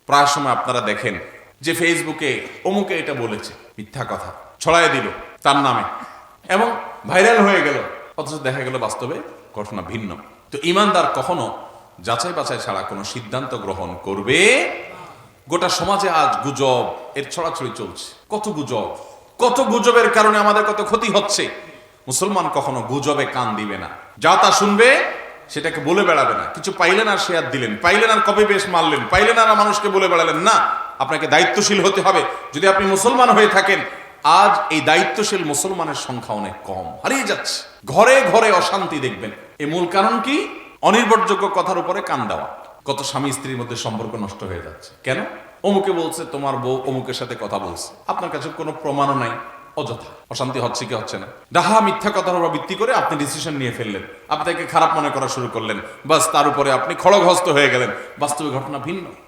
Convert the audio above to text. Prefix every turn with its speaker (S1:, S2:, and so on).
S1: প্রায় সময় আপনারা দেখেন যে ফেসবুকে অমুকে এটা বলেছে, মিথ্যা কথা ছড়ায় দিল তার নামে এবং ভাইরাল হয়ে গেল, অথচ দেখা গেল বাস্তবে ঘটনা ভিন্ন। তো ঈমানদার কখনো যাচাই বাছাই ছাড়া কোনো সিদ্ধান্ত গ্রহণ করবে। গোটা সমাজে আজ গুজব এর ছড়াছড়ি চলছে, কত গুজবের কারণে আমাদের কত ক্ষতি হচ্ছে। মুসলমান কখনো গুজবে কান দিবে না, যা তা শুনবে সেটাকে বলে বেড়াবে না। কিছু পাইলেন আর শেয়ার দিলেন, পাইলেন আর কপি পেস্ট মারলেন, পাইলেন আর মানুষকে বলে বেড়ালেন না। আপনাকে দায়িত্বশীল হতে হবে। যদি আপনি মুসলমান হয়ে থাকেন, আজ এই দায়িত্বশীল মুসলমানের সংখ্যা অনেক কম, হারিয়ে যাচ্ছে। ঘরে ঘরে অশান্তি দেখবেন। এর মূল কারণ কি? অনির্ভরযোগ্য কথার উপরে কান দেওয়া। কত স্বামী স্ত্রীর মধ্যে সম্পর্ক নষ্ট হয়ে যাচ্ছে কেন? অমুকে বলছে তোমার বউ অমুকের সাথে কথা বলছে, আপনার কাছে কোনো প্রমাণও নাই, অযথা অশান্তি হচ্ছে কি হচ্ছে না? ডাহা মিথ্যা কথার উপর ভিত্তি করে আপনি ডিসিশন নিয়ে ফেললেন, আপনি তাকে খারাপ মনে করা শুরু করলেন, বাস তার উপরে আপনি খড়গহস্ত হয়ে গেলেন। বাস্তবে ঘটনা ভিন্ন।